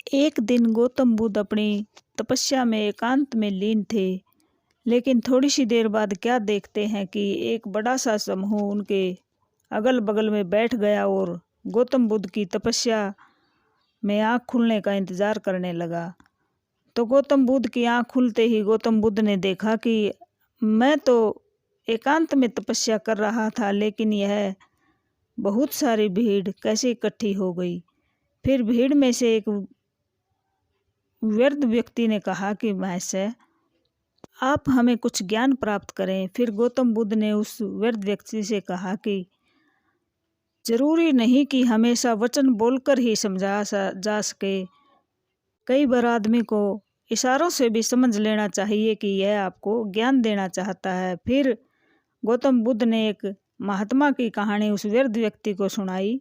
एक दिन गौतम बुद्ध अपनी तपस्या में एकांत में लीन थे, लेकिन थोड़ी सी देर बाद क्या देखते हैं कि एक बड़ा सा समूह उनके अगल बगल में बैठ गया और गौतम बुद्ध की तपस्या में आँख खुलने का इंतज़ार करने लगा। तो गौतम बुद्ध की आँख खुलते ही गौतम बुद्ध ने देखा कि मैं तो एकांत में तपस्या कर रहा था, लेकिन यह बहुत सारी भीड़ कैसे इकट्ठी हो गई। फिर भीड़ में से एक वृद्ध व्यक्ति ने कहा कि महर्षि, आप हमें कुछ ज्ञान प्राप्त करें। फिर गौतम बुद्ध ने उस वृद्ध व्यक्ति से कहा कि जरूरी नहीं कि हमेशा वचन बोलकर ही समझा जा सके, कई बार आदमी को इशारों से भी समझ लेना चाहिए कि यह आपको ज्ञान देना चाहता है। फिर गौतम बुद्ध ने एक महात्मा की कहानी उस वृद्ध व्यक्ति को सुनाई।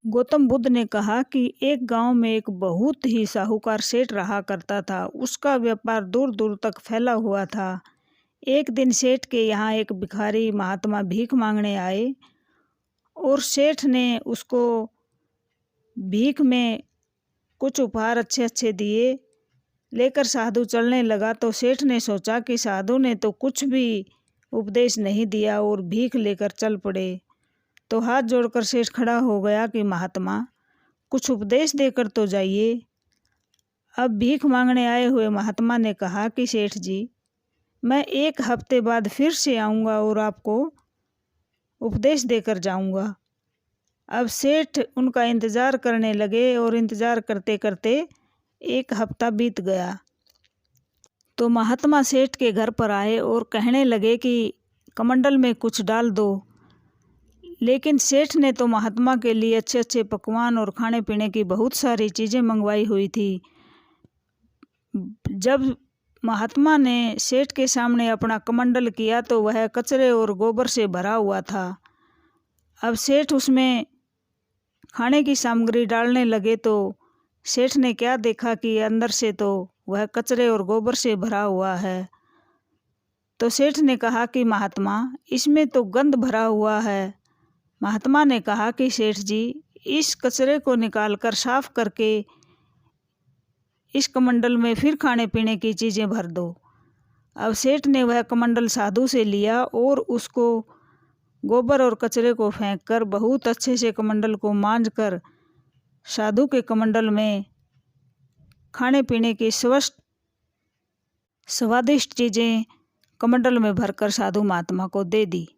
गौतम बुद्ध ने कहा कि एक गांव में एक बहुत ही साहूकार सेठ रहा करता था। उसका व्यापार दूर दूर तक फैला हुआ था। एक दिन सेठ के यहाँ एक भिखारी महात्मा भीख मांगने आए और सेठ ने उसको भीख में कुछ उपहार अच्छे अच्छे दिए। लेकर साधु चलने लगा तो सेठ ने सोचा कि साधु ने तो कुछ भी उपदेश नहीं दिया और भीख लेकर चल पड़े। तो हाथ जोड़कर सेठ खड़ा हो गया कि महात्मा, कुछ उपदेश देकर तो जाइए। अब भीख मांगने आए हुए महात्मा ने कहा कि सेठ जी, मैं एक हफ्ते बाद फिर से आऊँगा और आपको उपदेश देकर जाऊँगा। अब सेठ उनका इंतज़ार करने लगे और इंतज़ार करते करते एक हफ्ता बीत गया। तो महात्मा सेठ के घर पर आए और कहने लगे कि कमंडल में कुछ डाल दो। लेकिन सेठ ने तो महात्मा के लिए अच्छे अच्छे पकवान और खाने पीने की बहुत सारी चीज़ें मंगवाई हुई थी। जब महात्मा ने सेठ के सामने अपना कमंडल किया तो वह कचरे और गोबर से भरा हुआ था। अब सेठ उसमें खाने की सामग्री डालने लगे तो सेठ ने क्या देखा कि अंदर से तो वह कचरे और गोबर से भरा हुआ है। तो सेठ ने कहा कि महात्मा, इसमें तो गंध भरा हुआ है। महात्मा ने कहा कि सेठ जी, इस कचरे को निकालकर साफ करके इस कमंडल में फिर खाने पीने की चीज़ें भर दो। अब सेठ ने वह कमंडल साधु से लिया और उसको गोबर और कचरे को फेंककर बहुत अच्छे से कमंडल को मांजकर साधु के कमंडल में खाने पीने की स्वादिष्ट चीज़ें कमंडल में भरकर साधु महात्मा को दे दी।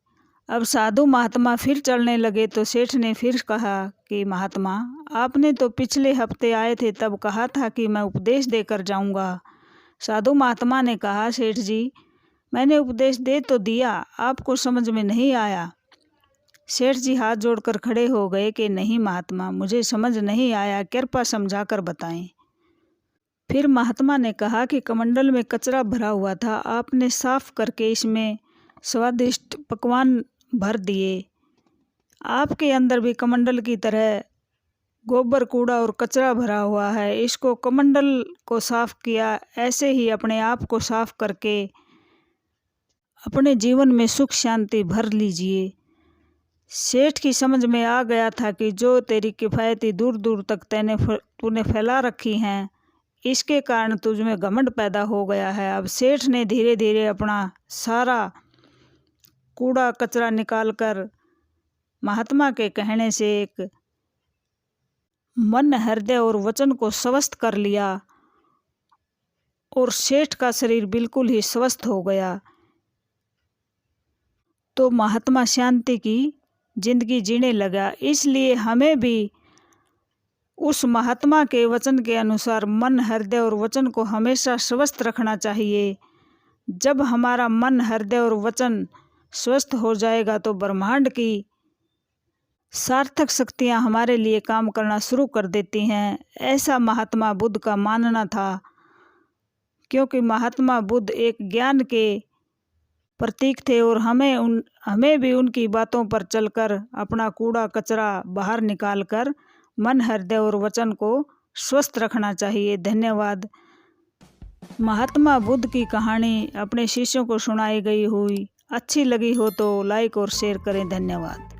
अब साधु महात्मा फिर चलने लगे तो सेठ ने फिर कहा कि महात्मा, आपने तो पिछले हफ्ते आए थे तब कहा था कि मैं उपदेश देकर जाऊंगा। साधु महात्मा ने कहा, सेठ जी, मैंने उपदेश दे तो दिया, आपको समझ में नहीं आया। सेठ जी हाथ जोड़कर खड़े हो गए कि नहीं महात्मा, मुझे समझ नहीं आया, कृपया समझा कर बताएं। फिर महात्मा ने कहा कि कमंडल में कचरा भरा हुआ था, आपने साफ करके इसमें स्वादिष्ट पकवान भर दिए। आपके अंदर भी कमंडल की तरह गोबर कूड़ा और कचरा भरा हुआ है। इसको कमंडल को साफ किया, ऐसे ही अपने आप को साफ करके अपने जीवन में सुख शांति भर लीजिए। सेठ की समझ में आ गया था कि जो तेरी किफ़ायती दूर दूर तक तूने फैला रखी हैं, इसके कारण तुझ में घमंड पैदा हो गया है। अब सेठ ने धीरे धीरे अपना सारा कूड़ा कचरा निकालकर महात्मा के कहने से एक मन, हृदय और वचन को स्वस्थ कर लिया और सेठ का शरीर बिल्कुल ही स्वस्थ हो गया। तो महात्मा शांति की जिंदगी जीने लगा। इसलिए हमें भी उस महात्मा के वचन के अनुसार मन, हृदय और वचन को हमेशा स्वस्थ रखना चाहिए। जब हमारा मन, हृदय और वचन स्वस्थ हो जाएगा तो ब्रह्मांड की सार्थक शक्तियाँ हमारे लिए काम करना शुरू कर देती हैं। ऐसा महात्मा बुद्ध का मानना था, क्योंकि महात्मा बुद्ध एक ज्ञान के प्रतीक थे और हमें भी उनकी बातों पर चलकर अपना कूड़ा कचरा बाहर निकालकर मन, हृदय और वचन को स्वस्थ रखना चाहिए। धन्यवाद। महात्मा बुद्ध की कहानी अपने शिष्यों को सुनाई गई हुई अच्छी लगी हो तो लाइक और शेयर करें। धन्यवाद।